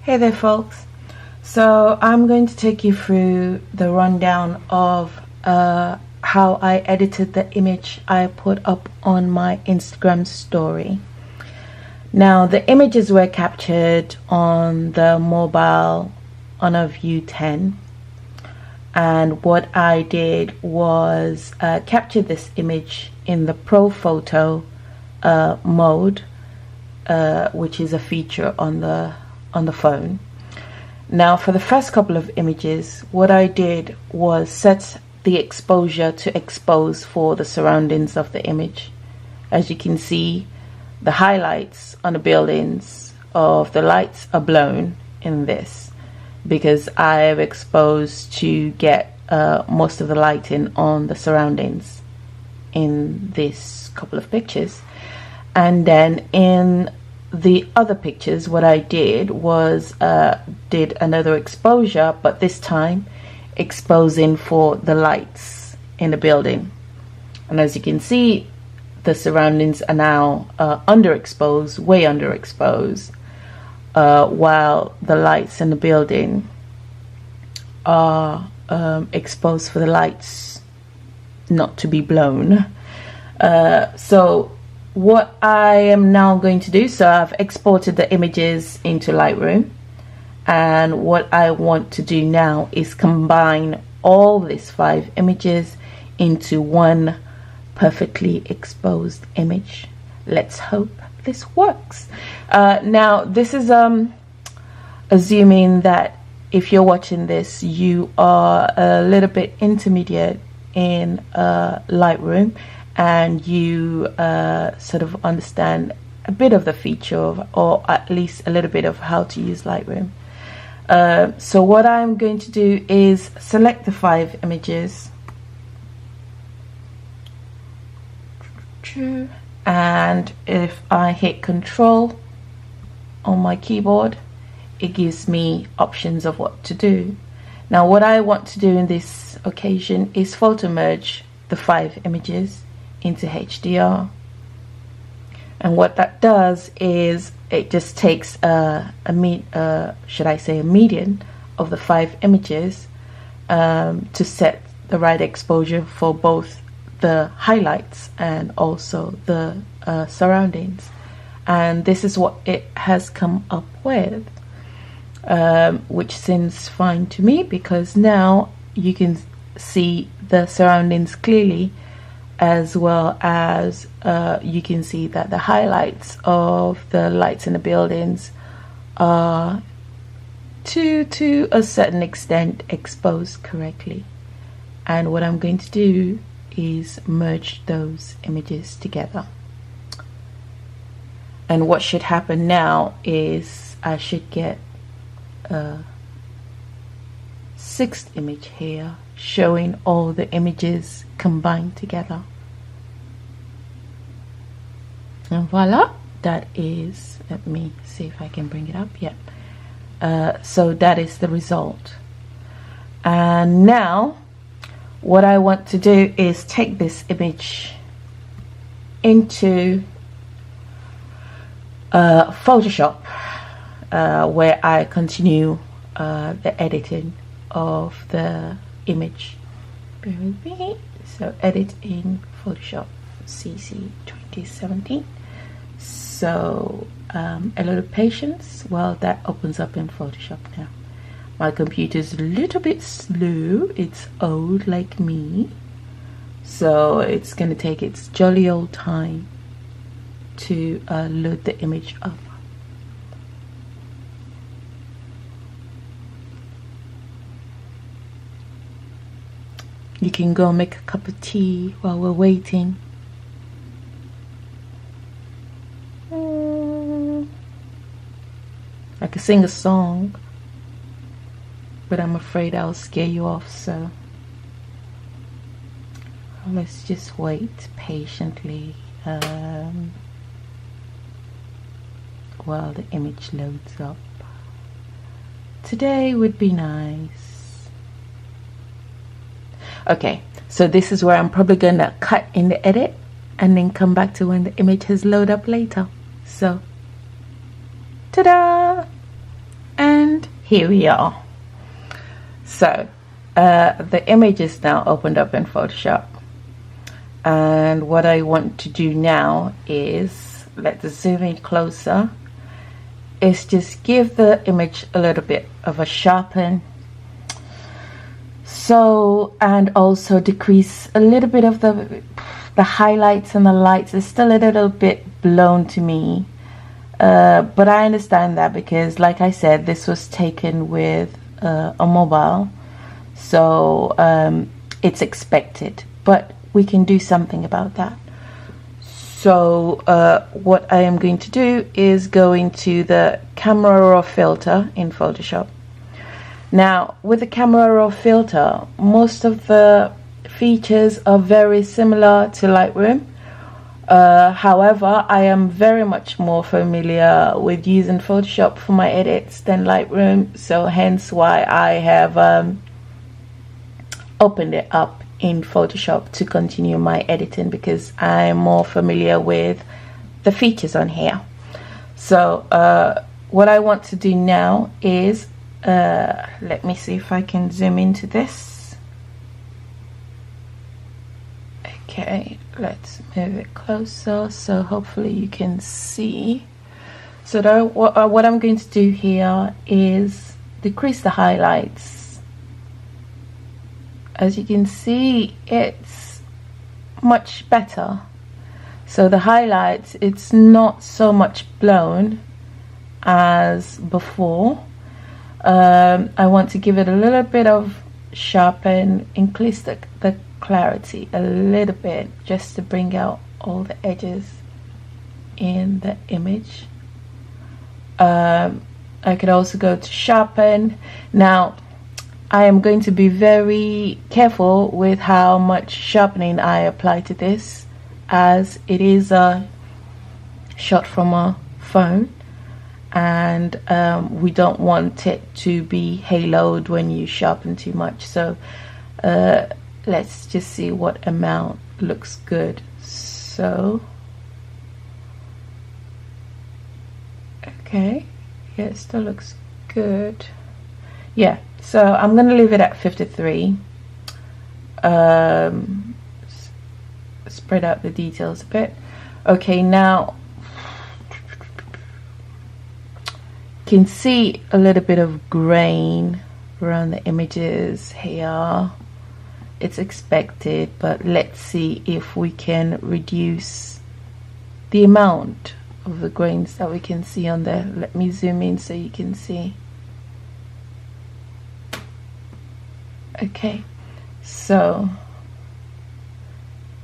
Hey there folks, so I'm going to take you through the rundown of how I edited the image I put up on my Instagram story. Now the images were captured on the mobile Honor View 10, and what I did was capture this image in the Pro Photo mode, which is a feature on the phone. Now for the first couple of images, what I did was set the exposure to expose for the surroundings of the image. As you can see, the highlights on the buildings of the lights are blown in this because I have exposed to get most of the lighting on the surroundings in this couple of pictures. And then in the other pictures, what I did was did another exposure, but this time exposing for the lights in the building. And as you can see, the surroundings are now underexposed, way underexposed, while the lights in the building are exposed for the lights not to be blown. So what I am now going to do, so I've exported the images into Lightroom, and what I want to do now is combine all these 5 images into one perfectly exposed image. Let's hope this works. Now this is assuming that if you're watching this, you are a little bit intermediate in Lightroom, and you sort of understand a bit of the feature of, or at least a little bit of how to use Lightroom. So what I'm going to do is select the 5 images, and if I hit Control on my keyboard, it gives me options of what to do. Now what I want to do in this occasion is photo merge the 5 images into HDR, and what that does is it just takes a median of the 5 images to set the right exposure for both the highlights and also the surroundings, and this is what it has come up with, which seems fine to me because now you can see the surroundings clearly, as well as you can see that the highlights of the lights in the buildings are to a certain extent exposed correctly. And what I'm going to do is merge those images together, and what should happen now is I should get a 6th image here showing all the images combined together, and voila, that is, let me see if I can bring it up. Yeah, so that is the result. And now what I want to do is take this image into Photoshop, where I continue the editing of the image. Bear with me. So edit in Photoshop CC 2017. So a lot of patience while that opens up in Photoshop now. My computer's a little bit slow, it's old like me, so it's gonna take its jolly old time to load the image up. You can go make a cup of tea while we're waiting. I could sing a song, but I'm afraid I'll scare you off, so let's just wait patiently while the image loads up. Today would be nice. Okay, so this is where I'm probably gonna cut in the edit and then come back to when the image has loaded up later. So ta-da! And here we are. So the image is now opened up in Photoshop, and what I want to do now is, let's zoom in closer, is just give the image a little bit of a sharpen, so, and also decrease a little bit of the highlights and the lights. It's still a little bit blown to me, but I understand that because, like I said, this was taken with a mobile, so it's expected, but we can do something about that. So what I am going to do is go into the camera raw filter in Photoshop. Now with the camera raw filter, most of the features are very similar to Lightroom. However, I am very much more familiar with using Photoshop for my edits than Lightroom, so hence why I have opened it up in Photoshop to continue my editing, because I'm more familiar with the features on here. So what I want to do now is let me see if I can zoom into this. Okay, let's move it closer so hopefully you can see. So that, what I'm going to do here is decrease the highlights. As you can see, it's much better. So the highlights, it's not so much blown as before. I want to give it a little bit of sharpen, increase the clarity a little bit, just to bring out all the edges in the image. I could also go to sharpen. Now I am going to be very careful with how much sharpening I apply to this, as it is a shot from a phone, and we don't want it to be haloed when you sharpen too much. So let's just see what amount looks good. So okay, yeah, it still looks good. Yeah, so I'm going to leave it at 53. Spread out the details a bit. Okay, now you can see a little bit of grain around the images here. It's expected, but let's see if we can reduce the amount of the grains that we can see on there. Let me zoom in so you can see. Okay, so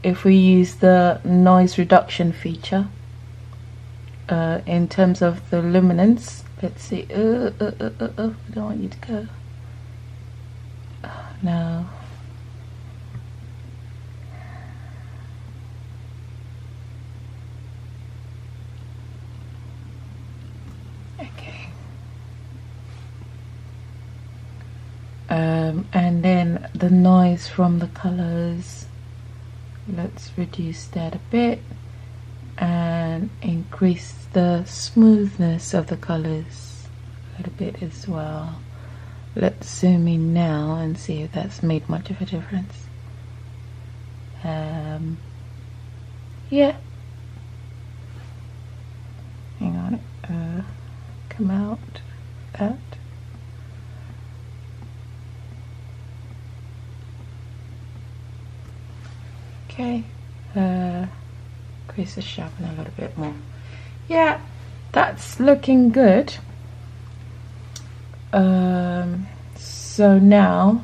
if we use the noise reduction feature in terms of the luminance, let's see. I don't want you to go. No. Okay. And then the noise from the colors, let's reduce that a bit and increase the smoothness of the colors a little bit as well. Let's zoom in now and see if that's made much of a difference. Yeah, hang on, come out that. Okay, increase the sharpen a little bit more. Yeah, that's looking good. So now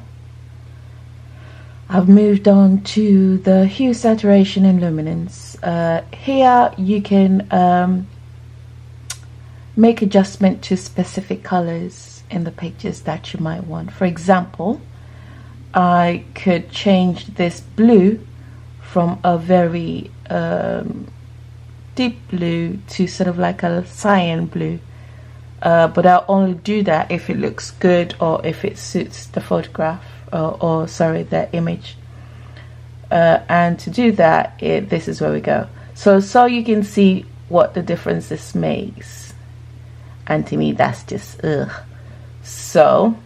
I've moved on to the hue, saturation and luminance. Here you can make adjustment to specific colors in the pictures that you might want. For example, I could change this blue from a very deep blue to sort of like a cyan blue, but I'll only do that if it looks good or if it suits the photograph, or sorry, the image. And to do that, this is where we go. So you can see what the difference this makes, and to me that's just ugh. So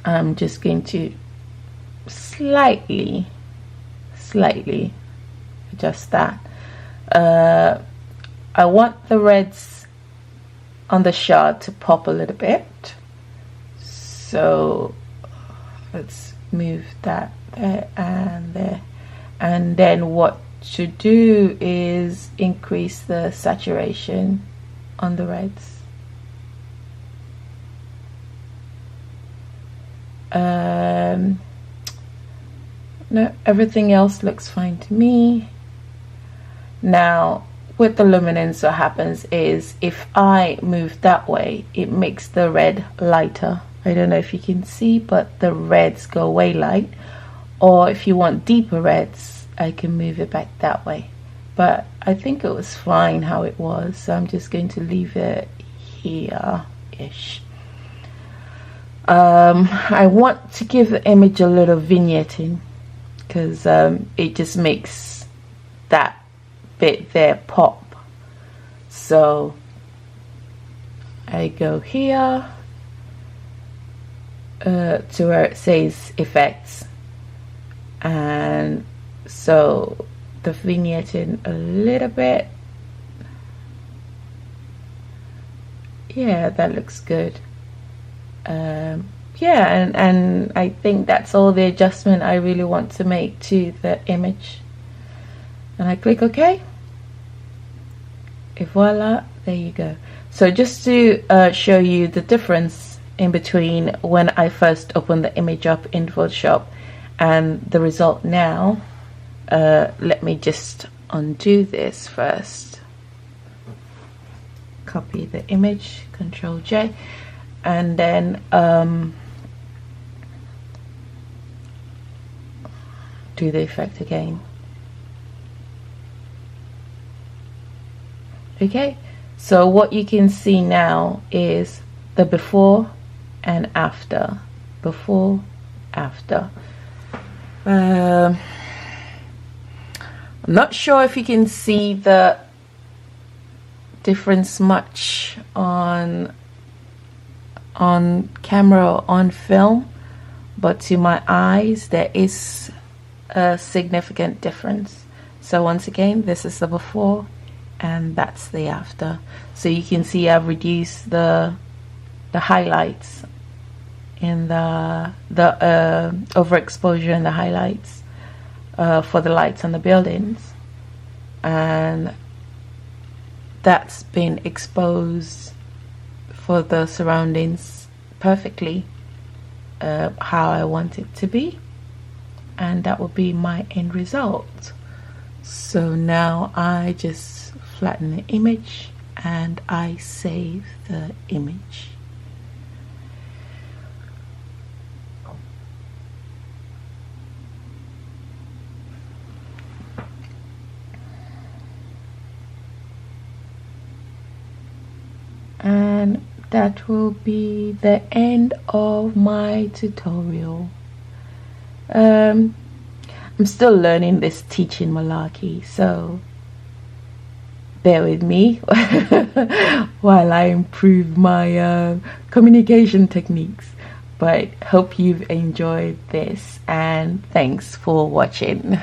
I'm just going to slightly adjust that. I want the reds on the shot to pop a little bit, so let's move that there and there. And then what to do is increase the saturation on the reds. No, everything else looks fine to me. Now with the luminance, what happens is if I move that way, it makes the red lighter. I don't know if you can see, but the reds go away light. Or if you want deeper reds, I can move it back that way. But I think it was fine how it was, so I'm just going to leave it here-ish. I want to give the image a little vignetting, because it just makes that bit there pop. So I go here to where it says effects, and so the vignetting a little bit. Yeah, that looks good. Yeah, and I think that's all the adjustment I really want to make to the image. And I click OK. Et voila, there you go. So just to show you the difference in between when I first opened the image up in Photoshop and the result now, let me just undo this first. Copy the image, Control J, and then do the effect again. Okay, so what you can see now is the before and after. Before, after. I'm not sure if you can see the difference much on camera or on film, but to my eyes there is a significant difference. So once again, this is the before and that's the after. So you can see I've reduced the highlights in the overexposure in the highlights for the lights on the buildings, and that's been exposed for the surroundings perfectly how I want it to be, and that will be my end result. So now I just flatten the image and I save the image. And that will be the end of my tutorial. I'm still learning this teaching malarkey, so bear with me while I improve my communication techniques. But hope you've enjoyed this, and thanks for watching.